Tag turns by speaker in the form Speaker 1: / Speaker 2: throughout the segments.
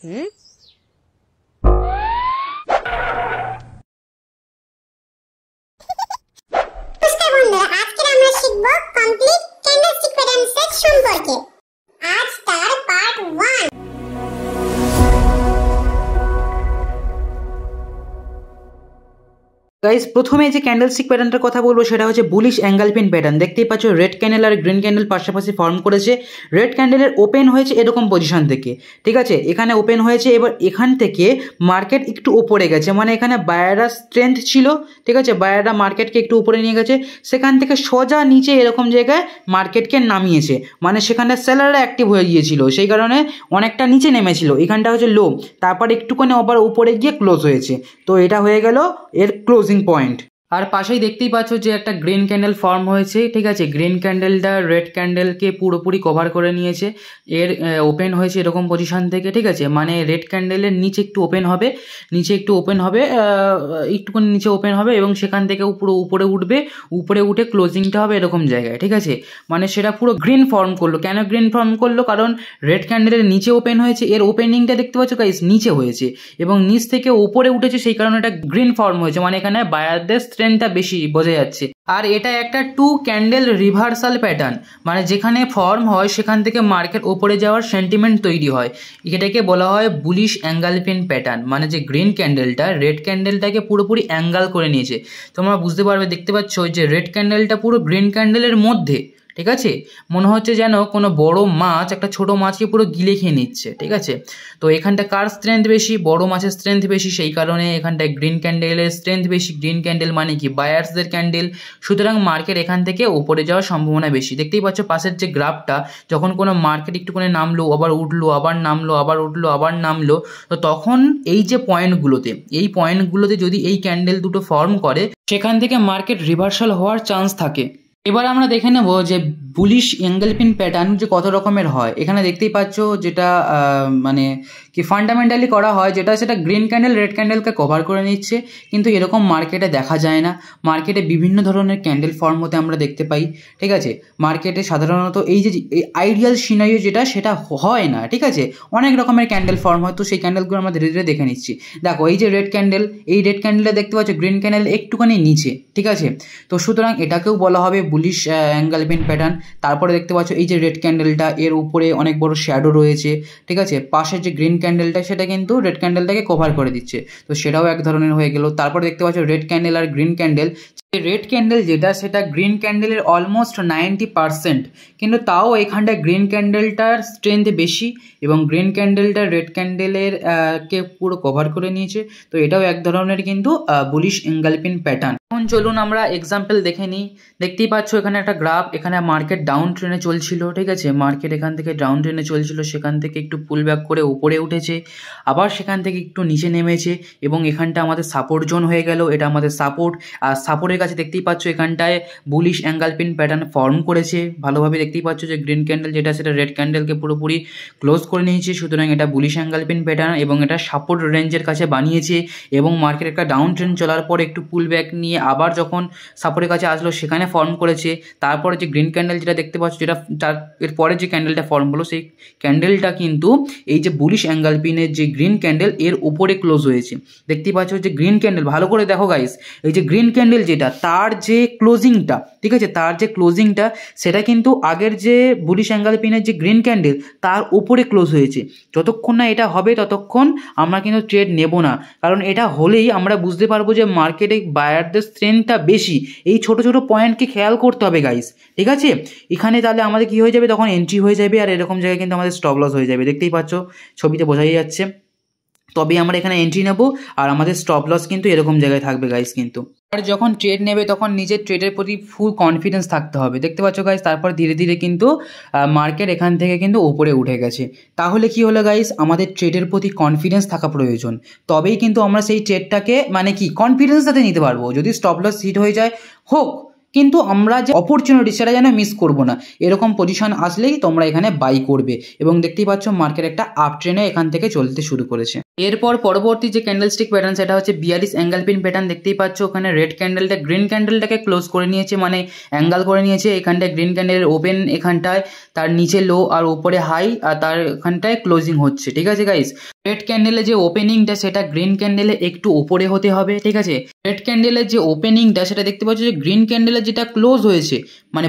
Speaker 1: হুম
Speaker 2: নমস্কার বন্ধুরা, আজকে আমরা শিখব কমপ্লিট ক্যান্ডেলস্টিক প্যাটার্ন সেট সম্পর্কে। আজ তার পার্ট 1।
Speaker 3: গাইস, প্রথমে যে ক্যান্ডেলস্টিক প্যাটার্নটার কথা বলবো সেটা হচ্ছে বুলিশ এঙ্গেলফিন প্যাটার্ন। দেখতেই পাচ্ছ রেড ক্যান্ডেল আর গ্রিন ক্যান্ডেল পাশাপাশি ফর্ম করেছে। রেড ক্যান্ডেলের ওপেন হয়েছে এরকম পজিশন থেকে, ঠিক আছে, এখানে ওপেন হয়েছে। এবার এখান থেকে মার্কেট একটু উপরে গেছে, মানে এখানে বায়াররা স্ট্রেংথ ছিল, ঠিক আছে, বায়াররা মার্কেটকে একটু উপরে নিয়ে গেছে। সেখান থেকে সোজা নিচে এরকম জায়গায় মার্কেটকে নামিয়েছে, মানে সেখানে সেলাররা অ্যাক্টিভ হয়ে গিয়েছিল, সেই কারণে অনেকটা নিচে নেমেছিল। এখানটা হচ্ছে লো, তারপর একটুখানি আবার উপরে গিয়ে ক্লোজ হয়েছে। তো এটা হয়ে গেল এর ক্লোজিং পয়েন্ট। আর পাশেই দেখতেই পাচ্ছ যে একটা গ্রিন ক্যান্ডেল ফর্ম হয়েছে, ঠিক আছে। গ্রিন ক্যান্ডেলটা রেড ক্যান্ডেলকে পুরোপুরি কভার করে নিয়েছে। এর ওপেন হয়েছে এরকম পজিশন থেকে, ঠিক আছে, মানে রেড ক্যান্ডেলের নিচে একটু ওপেন হবে, একটুখানি নিচে ওপেন হবে এবং সেখান থেকে পুরো উপরে উঠবে, উপরে উঠে ক্লোজিংটা হবে এরকম জায়গায়, ঠিক আছে। মানে সেটা পুরো গ্রিন ফর্ম করলো। কেন গ্রিন ফর্ম করলো? কারণ রেড ক্যান্ডেলের নিচে ওপেন হয়েছে, এর ওপেনিংটা দেখতে পাচ্ছ গাইস নিচে হয়েছে এবং নিচ থেকে উপরে উঠেছে, সেই কারণে এটা গ্রিন ফর্ম হয়েছে। মানে এখানে বায়ারদের স্ট্রেংথটা বেশি বোঝা যাচ্ছে। আর এটা একটা 2 ক্যান্ডেল রিভার্সাল প্যাটার্ন, মানে যেখানে ফর্ম হয় সেখান থেকে মার্কেট ওপরে যাওয়ার সেন্টিমেন্ট তৈরি হয়। এটাকে বলা হয় বুলিশ এঙ্গেলফিন প্যাটার্ন, মানে যে গ্রিন ক্যান্ডেলটা রেড ক্যান্ডেলটাকে পুরোপুরি অ্যাঙ্গেল করে নিয়েছে। তোমরা বুঝতে পারবে, দেখতে পাচ্ছ যে রেড ক্যান্ডেলটা পুরো গ্রিন ক্যান্ডেলের মধ্যে, ঠিক আছে, মনে হচ্ছে যেন কোনো বড় মাছ একটা ছোট মাছকে পুরো গিলে খেয়ে নিচ্ছে, ঠিক আছে। তো এখানটা কার স্ট্রেংথ বেশি? বড় মাছের স্ট্রেংথ বেশি, সেই কারণে এখানটায় গ্রিন ক্যান্ডেলের স্ট্রেংথ বেশি। গ্রিন ক্যান্ডেল মানে কি? বায়ার্সদের ক্যান্ডেল, সুতরাং মার্কেট এখান থেকে উপরে যাওয়ার সম্ভাবনা বেশি। দেখতেই পাচ্ছ পাশের যে গ্রাফটা, যখন কোনো মার্কেট একটুখানি নামলো, আবার উঠলো, আবার নামলো, আবার উঠলো, আবার নামলো, তো তখন এই যে পয়েন্টগুলোতে যদি এই ক্যান্ডেল দুটো ফর্ম করে, সেখান থেকে মার্কেট রিভার্সাল হওয়ার চান্স থাকে। এবার আমরা দেখে নেব যে বুলিশ এঙ্গেলফিন প্যাটার্ন যে কত রকমের হয়। এখানে দেখতেই পাচ্ছ যেটা মানে কি ফান্ডামেন্টালি করা হয়, যেটা সেটা গ্রিন ক্যান্ডেল রেড ক্যান্ডেলকে কভার করে নিচ্ছে, কিন্তু এরকম মার্কেটে দেখা যায় না। মার্কেটে বিভিন্ন ধরনের ক্যান্ডেল ফর্ম হতে আমরা দেখতে পাই, ঠিক আছে। মার্কেটে সাধারণত এই যে আইডিয়াল সিনারিও যেটা, সেটা হয় না, ঠিক আছে। অনেক রকমের ক্যান্ডেল ফর্ম হয়, তো সেই ক্যান্ডেলগুলো আমরা ধীরে ধীরে দেখে নিচ্ছি। দেখো এই যে রেড ক্যান্ডেল, এই রেড ক্যান্ডেলটা দেখতে পাচ্ছ গ্রিন ক্যান্ডেল একটুখানি নিচে, ঠিক আছে। তো সুতরাং এটাকেও বলা হবে বুলিশ এঙ্গেলফিন প্যাটার্ন। তারপরে দেখতে পাচ্ছ এই যে রেড ক্যান্ডেলটা, এর উপরে অনেক বড় শ্যাডো রয়েছে, ঠিক আছে। পাশের যে গ্রিন ক্যান্ডেলটা, সেটা কিন্তু রেড ক্যান্ডেলটাকে কভার করে দিচ্ছে, তো সেটাও এক ধরনের হয়ে গেল। তারপরে দেখতে পাচ্ছ রেড ক্যান্ডেল আর গ্রিন ক্যান্ডেল। রেড ক্যান্ডেল যেটা, সেটা গ্রিন ক্যান্ডেলের অলমোস্ট 90%, কিন্তু তাও এখানটায় গ্রিন ক্যান্ডেলটার স্ট্রেংথ বেশি এবং গ্রিন ক্যান্ডেলটা রেড ক্যান্ডেলের কে পুরো কভার করে নিয়েছে। তো এটাও এক ধরনের কিন্তু বুলিশ এঙ্গেলফিন প্যাটার্ন। এখন চলুন আমরা এক্সাম্পল দেখে নিই। দেখতেই পাচ্ছ এখানে একটা গ্রাফ, এখানে মার্কেট ডাউন ট্রেনে চলছিল, ঠিক আছে। মার্কেট এখান থেকে ডাউন ট্রেনে চলছিল, সেখান থেকে একটু পুল ব্যাক করে উপরে উঠেছে, আবার সেখান থেকে একটু নিচে নেমেছে এবং এখানটা আমাদের সাপোর্ট জোন হয়ে গেল। এটা আমাদের সাপোর্ট, আর সাপোর্টের কাছে দেখতেই পাচ্ছ এখানটায় বুলিশ এঙ্গেলফিন প্যাটার্ন ফর্ম করেছে ভালোভাবে। দেখতেই পাচ্ছ যে গ্রিন ক্যান্ডেল যেটা, সেটা রেড ক্যান্ডেলকে পুরোপুরি ক্লোজ করে নিয়েছে, সুতরাং এটা বুলিশ এঙ্গেলফিন প্যাটার্ন এবং এটা সাপোর্ট রেঞ্জের কাছে বানিয়েছে। এবং মার্কেট একটা ডাউন ট্রেন চলার পর একটু পুল ব্যাক নিয়ে আবার যখন সাপোর্টের কাছে আসলো, সেখানে ফর্ম করেছে। তারপরে যে গ্রিন ক্যান্ডেল যেটা দেখতে পাচ্ছ, যেটা তার এরপরে যে ক্যান্ডেলটা ফর্ম হলো, সেই ক্যান্ডেলটা কিন্তু এই যে বুলিশ এঙ্গেলফিনের যে গ্রিন ক্যান্ডেল, এর উপরে ক্লোজ হয়েছে। দেখতেই পাচ্ছ যে গ্রিন ক্যান্ডেল, ভালো করে দেখো গাইস, এই যে গ্রিন ক্যান্ডেল যেটা, তার যে ক্লোজিংটা, ঠিক আছে, তার যে ক্লোজিংটা, সেটা কিন্তু আগের যে বুলিশ এঙ্গেলফিনের যে গ্রিন ক্যান্ডেল, তার উপরে ক্লোজ হয়েছে। যতক্ষণ না এটা হবে ততক্ষণ আমরা কিন্তু ট্রেড নেব না, কারণ এটা হলেই আমরা বুঝতে পারবো যে মার্কেটে বায়ারদের স্ট্রেংথটা বেশি। এই ছোট ছোট পয়েন্টকে খেয়াল করতে হবে গাইস, ঠিক আছে। এখানে তাহলে আমাদের কি হয়ে যাবে, তখন এন্ট্রি হয়ে যাবে, আর এরকম জায়গায় কিন্তু আমাদের স্টপ লস হয়ে যাবে। দেখতেই পাচ্ছ ছবিতে বোঝাই যাচ্ছে। তবে আমরা এখানে এন্ট্রি নেব, আর আমাদের স্টপ লস কিন্তু এরকম জায়গায় থাকবে গাইস। কিন্তু আর যখন ট্রেড নেবে তখন নিজের ট্রেডের প্রতি ফুল কনফিডেন্স থাকতে হবে। দেখতে পাচ্ছ গাইস, তারপর ধীরে ধীরে কিন্তু মার্কেট এখান থেকে কিন্তু উপরে উঠে গেছে। তাহলে কি হলো গাইস, আমাদের ট্রেডের প্রতি কনফিডেন্স থাকা প্রয়োজন, তবেই কিন্তু আমরা সেই ট্রেডটাকে মানে কি কনফিডেন্স সাথে নিতে পারবো। যদি স্টপ লস হিট হয়ে যায় হোক, কিন্তু আমরা যে অপরচুনিটি সেটা যেন মিস করব না। এরকম পজিশন আসলেই তোমরা এখানে বাই করবে। এবং দেখতেই পাচ্ছ মার্কেট একটা আপ ট্রেনে এখান থেকে চলতে শুরু করেছে। এরপর পরবর্তী যে ক্যান্ডেলস্টিক প্যাটার্ন সেটা হচ্ছে 42 অ্যাঙ্গেল পিন প্যাটার্ন। দেখতেই পাচ্ছ ওখানে রেড ক্যান্ডেলটা গ্রিন ক্যান্ডেলটাকে ক্লোজ করে নিয়েছে, মানে অ্যাঙ্গেল করে নিয়েছে। এখানটায় গ্রিন ক্যান্ডেলের ওপেন, এখানটায় তার নিচে লো আর উপরে হাই, আর তার এখানটায় ক্লোজিং হচ্ছে। ঠিক আছে গাইস, রেড ক্যান্ডেলের যে ওপেনিংটা সেটা গ্রিন ক্যান্ডেলে একটু উপরে হতে হবে। ঠিক আছে, রেড ক্যান্ডেলের যে ওপেনিংটা সেটা দেখতে পাচ্ছ যে গ্রিন ক্যান্ডেলের যেটা ক্লোজ হয়েছে মানে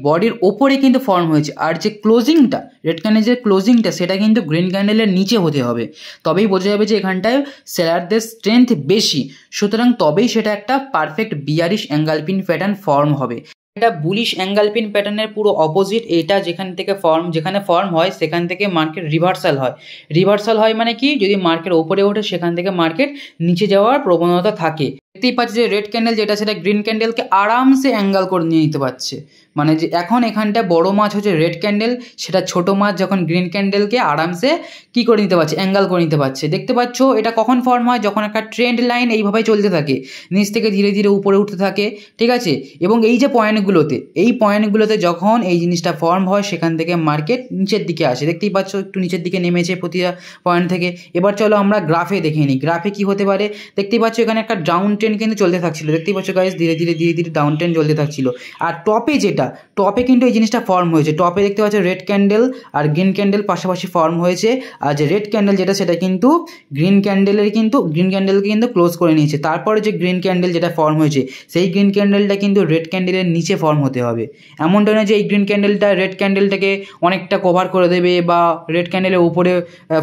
Speaker 3: বডির ওপরে কিন্তু ফর্ম হয়েছে, আর যে ক্লোজিংটা রেড ক্যান্ডেলের যে ক্লোজিংটা সেটা কিন্তু গ্রিন ক্যান্ডেলের নিচে হতে হবে, তবেই বোঝা যাবে যে এখানটায় সেলারদের স্ট্রেংথ বেশি। সুতরাং তবেই সেটা একটা perfect 42 angle pin pattern form হবে। এটা বুলিশ অ্যাঙ্গেল পিন প্যাটার্নের পুরো অপোজিট। এটা যেখানে ফর্ম হয় সেখান থেকে মার্কেট রিভার্সাল হয় মানে কি, যদি মার্কেট ওপরে ওঠে সেখান থেকে মার্কেট নিচে যাওয়ার প্রবণতা থাকে। দেখতেই পাচ্ছি যে রেড ক্যান্ডেল যেটা সেটা গ্রিন ক্যান্ডেলকে আরামসে অ্যাঙ্গেল করে নিয়ে নিতে পারছে, মানে যে এখন এখানটা বড় মাছ হচ্ছে রেড ক্যান্ডেল, সেটা ছোট মাছ যখন গ্রিন ক্যান্ডেলকে আরামসে কি করে নিতে পারছে, অ্যাঙ্গেল করে নিতে পারছে। দেখতে পাচ্ছ এটা কখন ফর্ম হয়, যখন একটা ট্রেন্ড লাইন এইভাবেই চলতে থাকে, নিচ থেকে ধীরে ধীরে উপরে উঠতে থাকে। ঠিক আছে, এবং এই যে পয়েন্টগুলোতে যখন এই জিনিসটা ফর্ম হয় সেখান থেকে মার্কেট নিচের দিকে আসে। দেখতেই পাচ্ছ একটু নিচের দিকে নেমেছে প্রতিটা পয়েন্ট থেকে। এবার চলো আমরা গ্রাফে দেখে নিই, গ্রাফে কি হতে পারে। দেখতেই পাচ্ছ এখানে একটা ডাউন ট্রেন্ড কিন্তু চলতে থাকছিল। দেখতেই পাচ্ছ গাইস ধীরে ধীরে ডাউন ট্রেন্ড চলতে থাকছিল। আর টপে কিন্তু এই জিনিসটা ফর্ম হয়েছে। টপে দেখতে পাচ্ছ রেড ক্যান্ডেল আর গ্রিন ক্যান্ডেল পাশাপাশি ফর্ম হয়েছে, আর যে রেড ক্যান্ডেল যেটা সেটা কিন্তু গ্রিন ক্যান্ডেলকে কিন্তু ক্লোজ করে নিয়েছে। তারপরে যে গ্রিন ক্যান্ডেল যেটা ফর্ম হয়েছে সেই গ্রিন ক্যান্ডেলটা কিন্তু রেড ক্যান্ডেলের নিচে ফর্ম হতে হবে। এমনটা নয় যে এই গ্রিন ক্যান্ডেলটা রেড ক্যান্ডেলটাকে অনেকটা কভার করে দেবে বা রেড ক্যান্ডেলের উপরে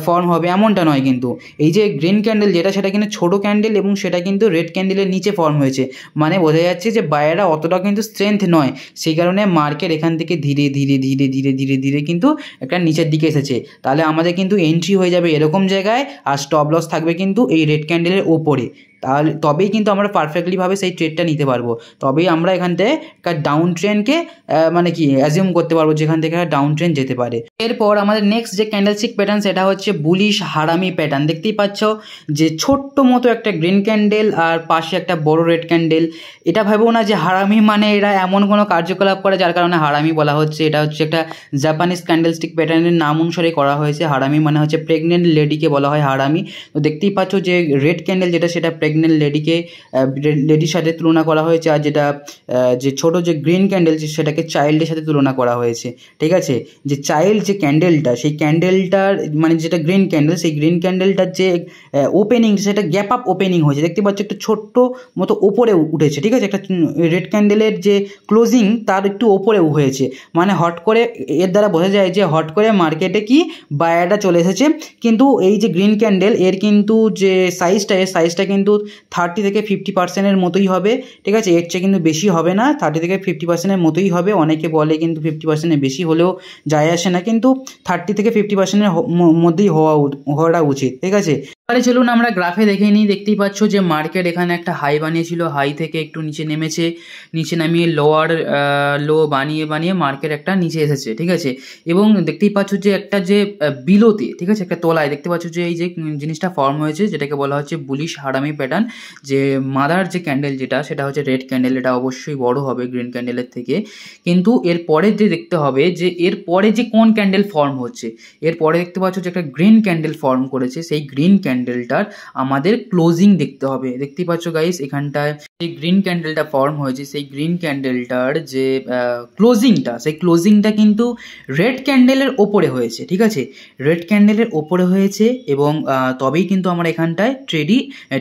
Speaker 3: ফর্ম হবে, এমনটা নয়। কিন্তু এই যে গ্রিন ক্যান্ডেল যেটা সেটা কিন্তু ছোট ক্যান্ডেল এবং সেটা কিন্তু রেড ক্যান্ডেলের নিচে ফর্ম হয়েছে, মানে বোঝা যাচ্ছে যে বায়াররা অতটা কিন্তু স্ট্রেংথ নয়, সেই কারণে মার্কেট এখান থেকে ধীরে ধীরে কিন্তু একটা নিচের দিকে এসেছে। তাহলে আমাদের কিন্তু এন্ট্রি হয়ে যাবে এরকম জায়গায়, আর স্টপ লস থাকবে কিন্তু এই রেড ক্যান্ডেলের ওপরে। তবেই কিন্তু আমরা পারফেক্টলিভাবে সেই ট্রেডটা নিতে পারবো, তবেই আমরা এখান থেকে ডাউন ট্রেন্ডকে মানে কি অ্যাজিউম করতে পারবো যেখান থেকে ডাউন ট্রেন্ড যেতে পারে। এরপর আমাদের নেক্সট যে ক্যান্ডেলস্টিক প্যাটার্ন সেটা হচ্ছে বুলিশ হারামি প্যাটার্ন। দেখতেই পাচ্ছ যে ছোট্ট মতো একটা গ্রিন ক্যান্ডেল আর পাশে একটা বড় রেড ক্যান্ডেল। এটা ভাবো না যে হারামি মানে এরা এমন কোনো কার্যকলাপ করে যার কারণে হারামি বলা হচ্ছে। এটা হচ্ছে একটা জাপানিজ ক্যান্ডেলস্টিক প্যাটার্নের নাম অনুসারে করা হয়েছে। হারামি মানে হচ্ছে প্রেগনেন্ট লেডিকে বলা হয় হারামি। তো দেখতেই পাচ্ছ যে রেড ক্যান্ডেল যেটা সেটা প্রেগনেন্ট লেডির সাথে তুলনা করা হয়েছে, আর যেটা যে ছোট যে গ্রিন ক্যান্ডেল সেটাকে চাইল্ডের সাথে তুলনা করা হয়েছে। ঠিক আছে, যে চাইল্ড যে ক্যান্ডেলটা সেই ক্যান্ডেলটার মানে যেটা গ্রিন ক্যান্ডেল সেই গ্রিন ক্যান্ডেলটার যে ওপেনিং সেটা গ্যাপ আপ ওপেনিং হয়েছে। দেখতে পাচ্ছ একটু ছোট্ট মতো ওপরে উঠেছে। ঠিক আছে, একটা রেড ক্যান্ডেলের যে ক্লোজিং তার একটু ওপরে হয়েছে, মানে হট করে এর দ্বারা বোঝা যায় যে হট করে মার্কেটে কি বায়ারটা চলে এসেছে। কিন্তু এই যে গ্রিন ক্যান্ডেল এর কিন্তু যে সাইজটা কিন্তু 30 থেকে 50% মতোই হবে। ঠিক আছে, এর চেয়ে কিন্তু বেশি হবে না, 30 থেকে 50% মতোই হবে। অনেকে বলে কিন্তু 50% বেশি হলেও যায় আসে না, কিন্তু 30 থেকে 50% মধ্যেই হওয়াটা উচিত। ঠিক আছে, তাহলে চলুন আমরা গ্রাফে দেখে নিই। দেখতেই পাচ্ছ যে মার্কেট এখানে একটা হাই বানিয়েছিল, হাই থেকে একটু নিচে নেমেছে, নিচে নামিয়ে লো বানিয়ে মার্কেট একটা নিচে এসেছে। ঠিক আছে, এবং দেখতেই পাচ্ছ যে একটা যে বিলোতে ঠিক আছে একটা তলায় দেখতে পাচ্ছ যে এই যে জিনিসটা ফর্ম হয়েছে যেটাকে বলা হচ্ছে বুলিশ হারামি প্যাটার্ন। যে মাদার যে ক্যান্ডেল যেটা সেটা হচ্ছে রেড ক্যান্ডেল, এটা অবশ্যই বড় হবে গ্রিন ক্যান্ডেলের থেকে। কিন্তু এরপরে যে দেখতে হবে যে এরপরে যে কোন ক্যান্ডেল ফর্ম হচ্ছে। এরপরে দেখতে পাচ্ছ যে একটা গ্রিন ক্যান্ডেল ফর্ম করেছে, সেই গ্রিন ক্যান্ডেলটার আমাদের ক্লোজিং দেখতে হবে। দেখতেই পাচ্ছ গাইস এখানটায় যে গ্রিন ক্যান্ডেলটা ফর্ম হয়েছে সেই গ্রিন ক্যান্ডেলটার যে ক্লোজিংটা কিন্তু রেড ক্যান্ডেলের ওপরে হয়েছে। ঠিক আছে, রেড ক্যান্ডেলের ওপরে হয়েছে এবং তবেই কিন্তু আমরা এখানটায়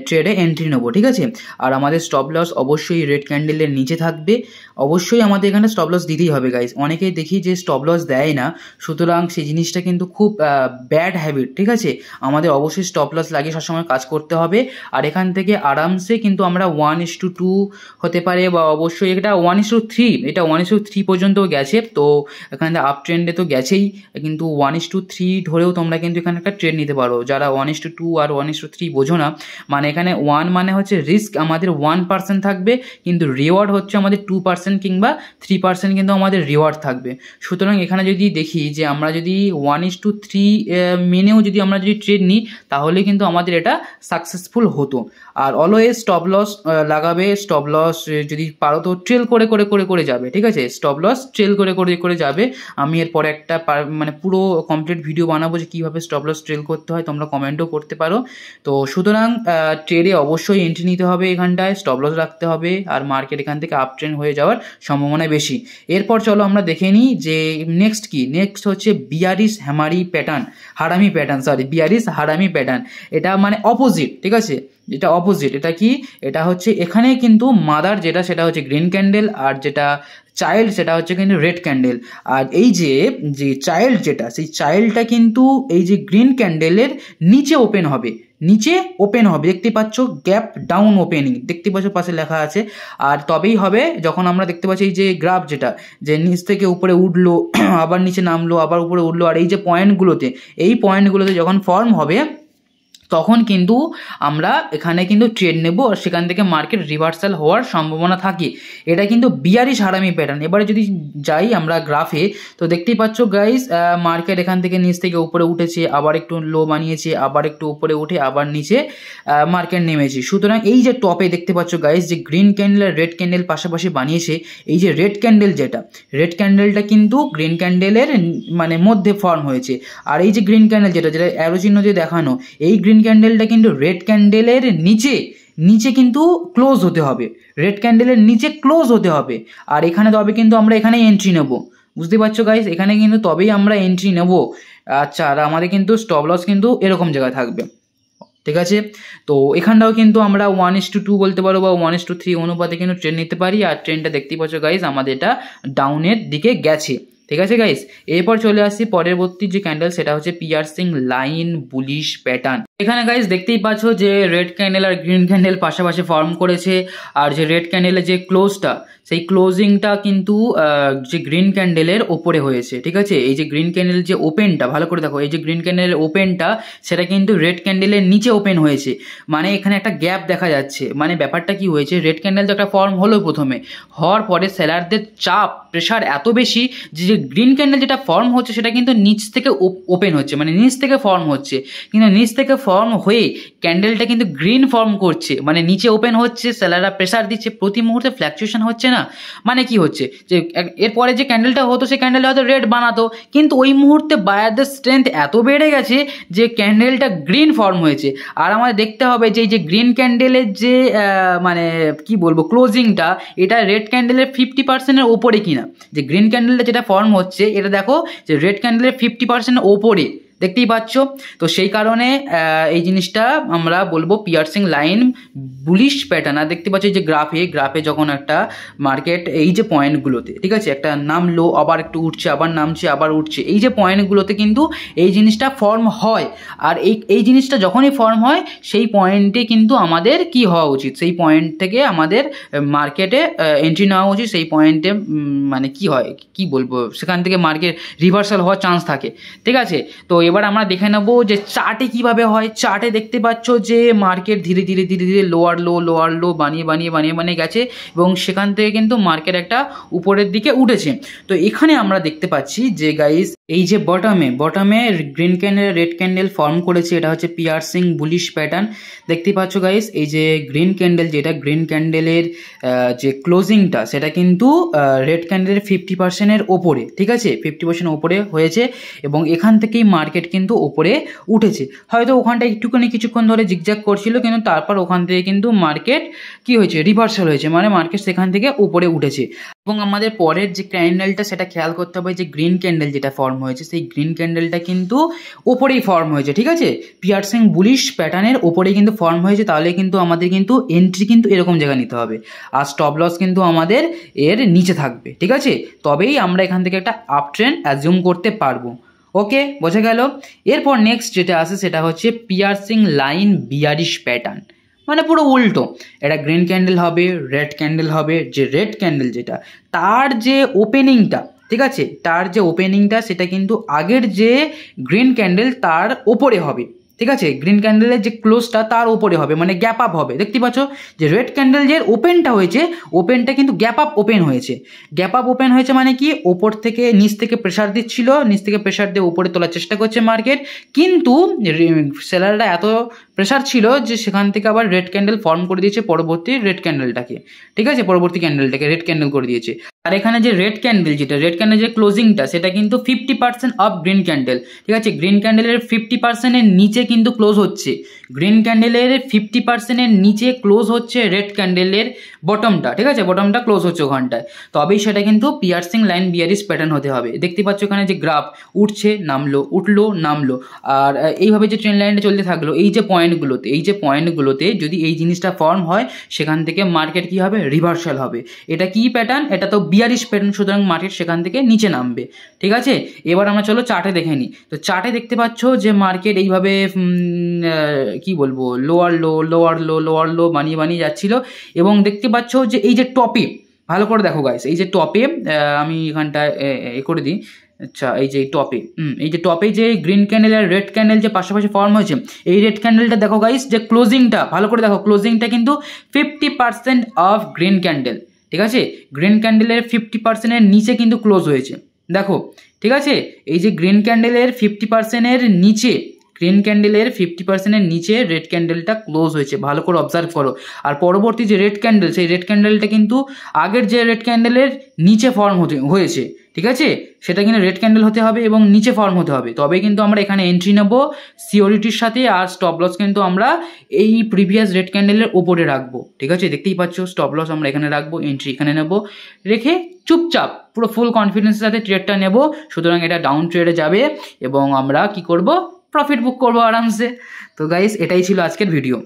Speaker 3: ট্রেডে এন্ট্রি নেবো। ঠিক আছে, আর আমাদের স্টপ লস অবশ্যই রেড ক্যান্ডেলের নিচে থাকবে। অবশ্যই আমাদের এখানে স্টপ লস দিতেই হবে গাইস। অনেকেই দেখি যে স্টপ লস দেয় না, সুতরাং সেই জিনিসটা কিন্তু খুব ব্যাড হ্যাবিট। ঠিক আছে, আমাদের অবশ্যই স্টপ লস লাগিয়ে সবসময় কাজ করতে হবে। আর এখান থেকে আরামসে কিন্তু আমরা 1:2 হতে পারে, বা অবশ্যই এটা 1:3, এটা 1:3 পর্যন্ত গেছে। তো এখানে আপ ট্রেন্ডে তো গেছেই, কিন্তু 1:3 ধরেও তোমরা কিন্তু এখানে একটা ট্রেড নিতে পারো। যারা 1:2 আর 1:3 বোঝো না, মানে এখানে 1 মানে হচ্ছে রিস্ক আমাদের 1% থাকবে, কিন্তু রিওয়ার্ড হচ্ছে আমাদের 2% কিংবা 3% কিন্তু আমাদের রিওয়ার্ড থাকবে। সুতরাং এখানে যদি দেখি যে আমরা যদি যদি 1:3 মেনেও যদি আমরা যদি ট্রেড নিই তাহলে কিন্তু আমাদের এটা সাকসেসফুল হতো। আর অলওয়েজ স্টপ লস লাগাবে, স্টপ লস যদি পারো তো ট্রেল করে করে করে করে যাবে, ঠিক আছে, স্টপ লস ট্রেল করে করে করে যাবে। আমি এরপরে একটা মানে পুরো কমপ্লিট ভিডিও বানাবো যে কীভাবে স্টপ লস ট্রেল করতে হয়, তোমরা কমেন্টও করতে পারো। তো সুতরাং ট্রেডে অবশ্যই এন্ট্রি নিতে হবে, এখানটায় স্টপ লস রাখতে হবে, আর মার্কেট এখান থেকে আপ ট্রেন্ড হয়ে যাওয়ার সম্ভাবনা বেশি। এরপর চলো আমরা দেখে নিই যে নেক্সট কি। নেক্সট হচ্ছে বিয়ারিশ হারামি প্যাটার্ন, বিয়ারিশ হারামি প্যাটার্ন। এটা মানে অপোজিট, ঠিক আছে, এটা অপোজিট। এটা কি, এটা হচ্ছে এখানে কিন্তু মাদার যেটা সেটা হচ্ছে গ্রিন ক্যান্ডেল, আর যেটা চাইল্ড সেটা হচ্ছে কিন্তু রেড ক্যান্ডেল। আর এই যে চাইল্ড যেটা, সেই চাইল্ডটা কিন্তু এই যে গ্রিন ক্যান্ডেলের নিচে ওপেন হবে, দেখতে পাচ্ছ গ্যাপ ডাউন ওপেনিং, দেখতে পাচ্ছ পাশে লেখা আছে। আর তবেই হবে যখন আমরা দেখতে পাচ্ছি এই যে গ্রাফ যেটা, যে নিচ থেকে উপরে উঠলো আবার নিচে নামলো আবার উপরে উঠলো, আর এই যে পয়েন্টগুলোতে যখন ফর্ম হবে তখন কিন্তু আমরা এখানে কিন্তু ট্রেড নেব, আর সেখান থেকে মার্কেট রিভার্সাল হওয়ার সম্ভাবনা থাকে। এটা কিন্তু বিয়ারিশ হারামি প্যাটার্ন। এবারে যদি যাই আমরা গ্রাফে, তো দেখতেই পাচ্ছ গাইস, মার্কেট এখান থেকে নিচ থেকে উপরে উঠেছে, আবার একটু লো বানিয়েছে, আবার একটু উপরে উঠে আবার নিচে মার্কেট নেমেছে। সুতরাং এই যে টপে দেখতে পাচ্ছ গাইস যে গ্রিন ক্যান্ডেল আর রেড ক্যান্ডেল পাশাপাশি বানিয়েছে, এই যে রেড ক্যান্ডেলটা কিন্তু গ্রিন ক্যান্ডেলের মানে মধ্যে ফর্ম হয়েছে। আর এই যে গ্রিন ক্যান্ডেল যেটা অ্যারো চিহ্ন দিয়ে দেখানো, এই গ্রিন ক্যান্ডেলটা কিন্তু রেড ক্যান্ডেলের নিচে কিন্তু ক্লোজ হতে হবে, আর এখানে তবে কিন্তু আমরা এখানে এন্ট্রি নেব, বুঝতে পারছো গাইস, এখানে কিন্তু তবেই আমরা এন্ট্রি নেব। আচ্ছা, আর আমাদের কিন্তু স্টপ লস কিন্তু এরকম জায়গায় থাকবে, ঠিক আছে। তো এখানটাও কিন্তু আমরা 1:2 বলতে পারো বা 1:3 অনুপাতে কিন্তু ট্রেন নিতে পারি। আর ট্রেনটা দেখতেই পাচ্ছ গাইস আমাদের এটা ডাউনের দিকে গেছে, ঠিক আছে গাইস। এরপর চলে আসছি পরবর্তী যে ক্যান্ডেল, সেটা হচ্ছে পিয়ার্সিং লাইন বুলিশ প্যাটার্ন। এখানে গাইস দেখতেই পাচ্ছ যে রেড ক্যান্ডেল আর গ্রিন ক্যান্ডেল পাশাপাশি ফর্ম করেছে, আর যে রেড ক্যান্ডেলের যে ক্লোজটা, সেই ক্লোজিংটা কিন্তু যে গ্রিন ক্যান্ডেলের ওপরে হয়েছে, ঠিক আছে। এই যে গ্রিন ক্যান্ডেল যে ওপেনটা, ভালো করে দেখো, এই যে গ্রিন ক্যান্ডেলের ওপেনটা সেটা কিন্তু রেড ক্যান্ডেলের নিচে ওপেন হয়েছে, মানে এখানে একটা গ্যাপ দেখা যাচ্ছে। মানে ব্যাপারটা কি হয়েছে, রেড ক্যান্ডেল তো একটা ফর্ম হলো প্রথমে, হওয়ার পরে সেলারদের চাপ প্রেশার এত বেশি যে গ্রিন ক্যান্ডেল যেটা ফর্ম হচ্ছে সেটা কিন্তু নিচ থেকে ওপেন হচ্ছে, মানে নিচ থেকে ফর্ম হচ্ছে, কিন্তু নিচ থেকে ফর্ম হয়ে ক্যান্ডেলটা কিন্তু গ্রিন ফর্ম করছে, মানে নিচে ওপেন হচ্ছে, সেলাররা প্রেশার দিচ্ছে, প্রতি মুহূর্তে ফ্ল্যাকচুয়েশন হচ্ছে না। মানে কি হচ্ছে যে এরপরে যে ক্যান্ডেলটা হতো সেই ক্যান্ডেলটা হয়তো রেড বানাতো, কিন্তু ওই মুহূর্তে বায়ারদের স্ট্রেংথ এত বেড়ে গেছে যে ক্যান্ডেলটা গ্রিন ফর্ম হয়েছে। আর আমাদের দেখতে হবে যে এই যে গ্রিন ক্যান্ডেলের যে মানে কি বলবো ক্লোজিংটা, এটা রেড ক্যান্ডেলের 50%-এর ওপরে কিনা। যে গ্রিন ক্যান্ডেলটা যেটা ফর্ম হচ্ছে এটা দেখো যে রেড ক্যান্ডেলের 50% ওপরে, দেখতেই পাচ্ছ। তো সেই কারণে এই জিনিসটা আমরা বলবো পিয়ার্সিং লাইন বুলিশ প্যাটার্ন। আর দেখতে পাচ্ছ যে গ্রাফে যখন একটা মার্কেট এই যে পয়েন্টগুলোতে, ঠিক আছে, একটা নামলো আবার একটু উঠছে, আবার নামছে আবার উঠছে, এই যে পয়েন্টগুলোতে কিন্তু এই জিনিসটা ফর্ম হয়। আর এই জিনিসটা যখনই ফর্ম হয় সেই পয়েন্টে কিন্তু আমাদের কি হওয়া উচিত, সেই পয়েন্ট থেকে আমাদের মার্কেটে এন্ট্রি নেওয়া উচিত। সেই পয়েন্টে মানে কি হয় কি বলবো, সেখান থেকে মার্কেট রিভার্সাল হওয়ার চান্স থাকে, ঠিক আছে। তো এবার আমরা দেখে নেব যে চার্টে কিভাবে হয়। চার্টে দেখতে পাচ্ছ যে মার্কেট ধীরে ধীরে লোয়ার লো বানিয়ে গেছে, এবং সেখান থেকে কিন্তু মার্কেট একটা উপরের দিকে উঠেছে। তো এখানে আমরা দেখতে পাচ্ছি যে গাইস এই যে বটমে green candle red candle form করেছে, এটা হচ্ছে পিয়ার্সিং বুলিশ প্যাটার্ন। দেখতে পাচ্ছ গাইস এই যে গ্রিন ক্যান্ডেল, যেটা গ্রিন ক্যান্ডেলের যে ক্লোজিংটা সেটা কিন্তু রেড ক্যান্ডেলের 50%-এর ওপরে, ঠিক আছে, 50% ওপরে হয়েছে, এবং এখান থেকেই মার্কেট কিন্তু ওপরে উঠেছে। হয়তো ওখানটা কিছুক্ষণ ধরে জিগজ্যাগ করছিল, কিন্তু তারপর ওখান থেকে কিন্তু মার্কেট কি হয়েছে, রিভার্সাল হয়েছে, মানে মার্কেট সেখান থেকে উপরে উঠেছে। এবং আমাদের পরের যে ক্যান্ডেলটা সেটা খেয়াল করতে হবে যে গ্রিন ক্যান্ডেল যেটা ফর্ম হয়েছে সেই গ্রিন ক্যান্ডেলটা কিন্তু ওপরেই ফর্ম হয়েছে, ঠিক আছে, পিয়ার্সিং বুলিশ প্যাটার্নের ওপরেই কিন্তু ফর্ম হয়েছে। তাহলে কিন্তু আমাদের কিন্তু এন্ট্রি কিন্তু এরকম জায়গায় নিতে হবে, আর স্টপ লস কিন্তু আমাদের এর নিচে থাকবে, ঠিক আছে, তবেই আমরা এখান থেকে একটা আপ ট্রেন্ড অ্যাজিউম করতে পারবো। ওকে, বোঝা গেল। এরপর নেক্সট যেটা আছে সেটা হচ্ছে পিয়ার্সিং লাইন বিয়ারিশ প্যাটার্ন, মানে পুরো উল্টো। এটা গ্রিন ক্যান্ডেল হবে, রেড ক্যান্ডেল হবে, যে রেড ক্যান্ডেল যেটা তার যে ওপেনিংটা, ঠিক আছে, তার যে ওপেনিংটা সেটা কিন্তু আগের যে গ্রিন ক্যান্ডেল তার ওপরে হবে, ঠিক আছে, গ্রিন ক্যান্ডেলের যে ক্লোজটা তার উপরে হবে, মানে গ্যাপ আপ হবে। দেখতে পাচ্ছ যে রেড ক্যান্ডেল যে ওপেনটা হয়েছে, ওপেনটা কিন্তু গ্যাপ আপ ওপেন হয়েছে। গ্যাপ আপ ওপেন হয়েছে মানে কি, ওপর থেকে নিচ থেকে প্রেশার দিচ্ছিল, নিচ থেকে প্রেশার দিয়ে উপরে তোলার চেষ্টা করছে মার্কেট, কিন্তু সেলাররা এত প্রেশার ছিল যে সেখান থেকে আবার রেড ক্যান্ডেল ফর্ম করে দিয়েছে পরবর্তী রেড ক্যান্ডেলটাকে, ঠিক আছে, পরবর্তী ক্যান্ডেলটাকে রেড ক্যান্ডেল করে দিয়েছে। আর এখানে যে রেড ক্যান্ডেল, যেটা রেড ক্যান্ডেল যে ক্লোজিংটা, সেটা কিন্তু 50% অফ গ্রিন ক্যান্ডেল, ঠিক আছে। গ্রিন ক্যান্ডেলের 50%-এর নিচে কিন্তু ক্লোজ হচ্ছে, গ্রিন ক্যান্ডেলের 50%-এর নিচে ক্লোজ হচ্ছে রেড ক্যান্ডেলের বটমটা, ঠিক আছে, বটমটা ক্লোজ হচ্ছে ওখানটায়, তবেই সেটা কিন্তু পিয়ার্সিং লাইন বিয়ারিশ প্যাটার্ন হতে হবে। দেখতে পাচ্ছ এখানে যে গ্রাফ উঠছে নামলো, উঠলো নামলো, আর এইভাবে যে ট্রেন লাইনটা চলতে থাকলো, এই যে পয়েন্টগুলোতে যদি এই জিনিসটা ফর্ম হয়, সেখান থেকে মার্কেট কি হবে, রিভার্সাল হবে। এটা কি প্যাটার্ন, এটা তো বিয়ারিশ প্যাটার্ন, সুতরাং মার্কেট সেখান থেকে নিচে নামবে, ঠিক আছে। এবার আমরা চলো চার্টে দেখে নিই। তো চার্টে দেখতে পাচ্ছ যে মার্কেট এইভাবে কি বলবো, লোয়ার লো বানিয়ে যাচ্ছিল, এবং দেখতে পাচ্ছ যে এই যে টপে, ভালো করে দেখো গাইস, এই যে টপে আমি এখানটায় করে দিই, আচ্ছা, এই যে টপে যে গ্রিন ক্যান্ডেল আর রেড ক্যান্ডেল যে পাশাপাশি ফর্ম হয়েছে, এই রেড ক্যান্ডেলটা দেখো গাইস, যে ক্লোজিংটা ভালো করে দেখো, ক্লোজিংটা কিন্তু 50% অফ গ্রিন ক্যান্ডেল, ঠিক আছে। গ্রিন ক্যান্ডেলের 50%-এর নিচে কিন্তু ক্লোজ হয়েছে, দেখো, ঠিক আছে। এই যে গ্রিন ক্যান্ডেলের 50%-এর নিচে, গ্রিন ক্যান্ডেলের 50%-এর নিচে রেড ক্যান্ডেলটা ক্লোজ হয়েছে, ভালো করে অবজার্ভ করো। আর পরবর্তী যে রেড ক্যান্ডেল, সেই রেড ক্যান্ডেলটা কিন্তু আগের যে রেড ক্যান্ডেলের নিচে ফর্ম হয়েছে, ঠিক আছে। সেটা কিন্তু রেড ক্যান্ডেল হতে হবে এবং নিচে ফর্ম হতে হবে, তবে কিন্তু আমরা এখানে এন্ট্রি নেব সিওরিটির সাথে, আর স্টপ লস কিন্তু আমরা এই প্রিভিয়াস রেড ক্যান্ডেলের ওপরে রাখবো, ঠিক আছে। দেখতেই পাচ্ছ স্টপ লস আমরা এখানে রাখবো, এন্ট্রি এখানে নেব, রেখে চুপচাপ পুরো ফুল কনফিডেন্সের সাথে ট্রেডটা নেব। সুতরাং এটা ডাউন ট্রেডে যাবে এবং আমরা কি করব, প্রফিট বুক করবো আরামসে। তো গাইস, এটাই ছিল আজকের ভিডিও।